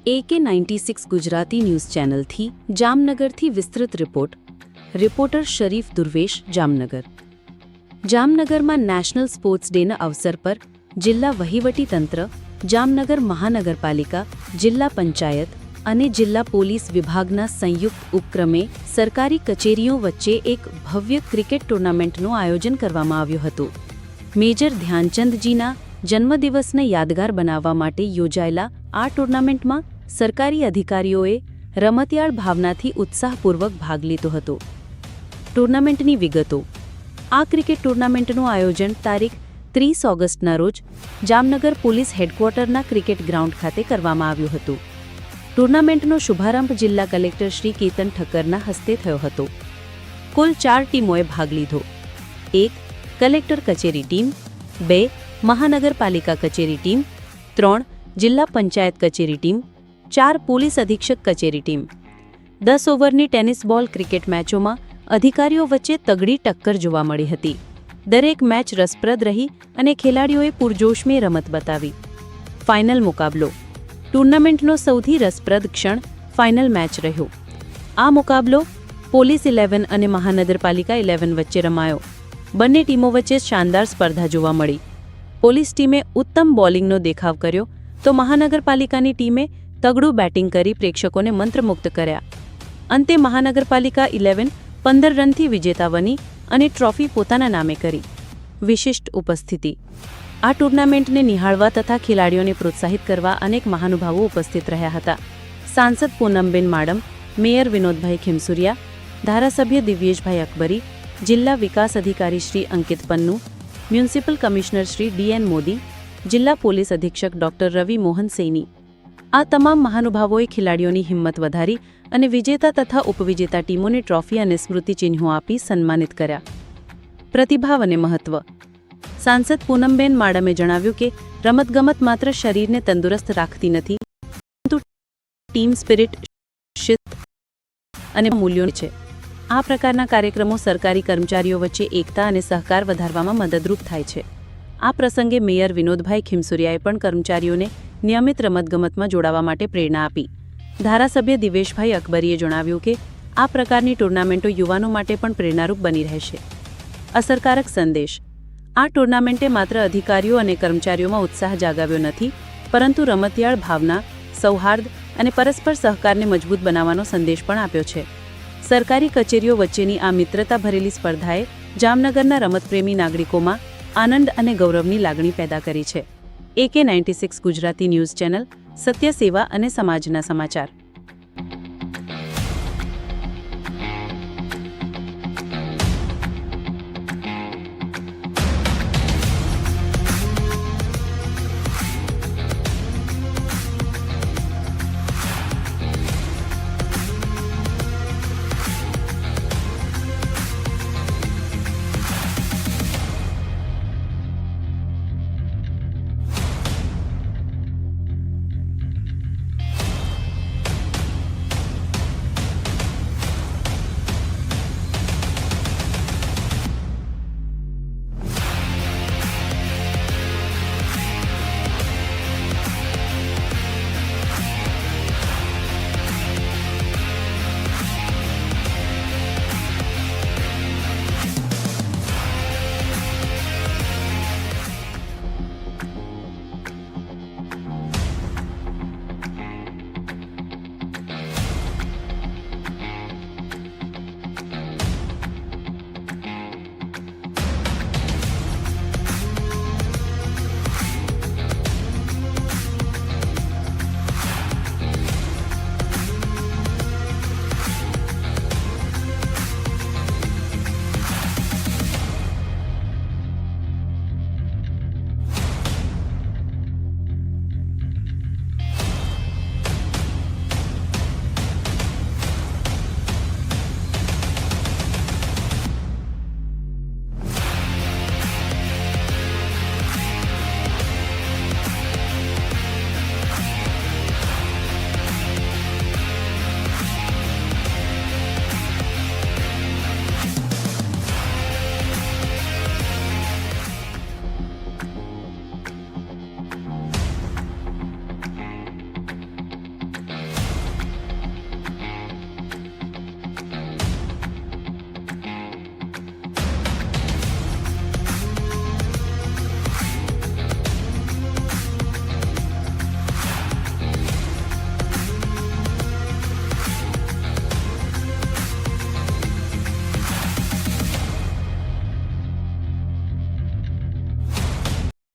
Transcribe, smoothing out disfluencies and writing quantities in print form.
AK96 Gujarati news ચેનલથી જામનગરથી વિસ્તૃત report. Reporter શરીફ દુર્વેશ, જામનગર. જામનગરમાં national sports ડેના અવસર પર જિલ્લા વહીવટીતંત્ર, જામનગર મહાનગરપાલિકા, જિલ્લા પંચાયત અને જિલ્લા પોલીસ વિભાગના સંયુક્ત ઉપક્રમે સરકારી કચેરીઓ વચ્ચે એક ભવ્ય ક્રિકેટ ટુર્નામેન્ટનું આયોજન કરવામાં આવ્યું હતું. મેજર ધ્યાનચંદજીના જન્મદિવસને યાદગાર બનાવવા માટે યોજાયેલા આ ટુર્નામેન્ટમાં સરકારી અધિકારીઓએ રમતિયાળ ભાવનાથી ઉત્સાહપૂર્વક ભાગ લીધો હતો. ટુર્નામેન્ટની વિગતો. આ ક્રિકેટ ટુર્નામેન્ટનું આયોજન તારીખ 30 ઓગસ્ટના રોજ જામનગર પોલીસ હેડક્વાર્ટરના ક્રિકેટ ગ્રાઉન્ડ ખાતે કરવામાં આવ્યું હતું. ટુર્નામેન્ટનો શુભારંભ જિલ્લા કલેક્ટર શ્રી કેતન ઠક્કરના હસ્તે થયો હતો. કુલ 4 ટીમોએ ભાગ લીધો. 1. કલેક્ટર કચેરી ટીમ, 2. મહાનગરપાલિકા કચેરી ટીમ, 3. જિલ્લા પંચાયત કચેરી ટીમ, 4. પોલીસ અધિક્ષક કચેરી ટીમ. 10 ઓવરની ટેનિસ બોલ ક્રિકેટ મેચોમાં અધિકારીઓ વચ્ચે તગડી ટક્કર જોવા મળી હતી. દરેક મેચ રસપ્રદ રહી અને ખેલાડીઓએ પૂરજોશમાં રમત બતાવી. ફાઇનલ મુકાબલો. ટુર્નામેન્ટનો સૌથી રસપ્રદ ક્ષણ ફાઇનલ મેચ રહ્યો. આ મુકાબલો પોલીસ 11 અને મહાનગરપાલિકા 11 વચ્ચે રમાયો. બંને ટીમો વચ્ચે શાનદાર સ્પર્ધા જોવા મળી. પોલીસ ટીમે ઉત્તમ બોલિંગનો દેખાવ કર્યો તો મહાનગરપાલિકાની ટીમે તગડું બેટિંગ કરી પ્રેક્ષકોને મંત્રમુગ્ધ કર્યા. અંતે મહાનગરપાલિકા 11 15 રનથી વિજેતા બની અને ટ્રોફી પોતાના નામે કરી. વિશિષ્ટ ઉપસ્થિતિ. આ ટુર્નામેન્ટને નિહાળવા તથા ખેલાડીઓને પ્રોત્સાહિત કરવા અનેક મહાનુભાવો ઉપસ્થિત રહ્યા હતા. સાંસદ પૂનમબેન માડમ, મેયર વિનોદભાઈ ખીમસુરિયા, ધારાસભ્ય દિવ્યેશભાઈ અકબરી, જિલ્લા વિકાસ અધિકારી Shri Ankit Pannu, municipal commissioner Shri DN Modi, જિલ્લા પોલીસ અધિક્ષક ડોક્ટર રવિ મોહન સૈની. આ તમામ મહાનુભાવોએ ખેલાડીઓની હિંમત વધારી અને વિજેતા તથા ઉપવિજેતા ટીમોને ટ્રોફી અને સ્મૃતિચિહ્નો આપી સન્માનિત કર્યા. પ્રતિભાવ અને મહત્વ. સાંસદ પૂનમબેન માડમે જણાવ્યું કે રમતગમત માત્ર શરીરને તંદુરસ્ત રાખતી નથી, પરંતુ ટીમ સ્પિરિટ, શિસ્ત અને મૂલ્યો છે. આ પ્રકારના કાર્યક્રમો સરકારી કર્મચારીઓ વચ્ચે એકતા અને સહકાર વધારવામાં મદદરૂપ થાય છે. આ પ્રસંગે મેયર વિનોદભાઈ ખીમસુરિયાએ પણ કર્મચારીઓને નિયમિત રમતગમતમાં જોડાવા માટે પ્રેરણા આપી. ધારાસભ્ય દિવ્યેશભાઈ અકબરીએ જણાવ્યું કે આ પ્રકારની ટુર્નામેન્ટો યુવાનો માટે પણ પ્રેરણારૂપ બની રહેશે. અસરકારક સંદેશ. આ ટુર્નામેન્ટે માત્ર અધિકારીઓ અને કર્મચારીઓમાં ઉત્સાહ જાગાવ્યો નથી, પરંતુ રમતિયાળ ભાવના, સૌહાર્દ અને પરસ્પર સહકારને મજબૂત બનાવવાનો સંદેશ પણ આપ્યો છે. સરકારી કચેરીઓ વચ્ચેની આ મિત્રતા ભરેલી સ્પર્ધાએ જામનગરના રમતપ્રેમી નાગરિકોમાં આનંદ અને ગૌરવની લાગણી પેદા કરી છે. AK96 ગુજરાતી ન્યૂઝ ચેનલ, સત્ય, સેવા અને સમાજના સમાચાર.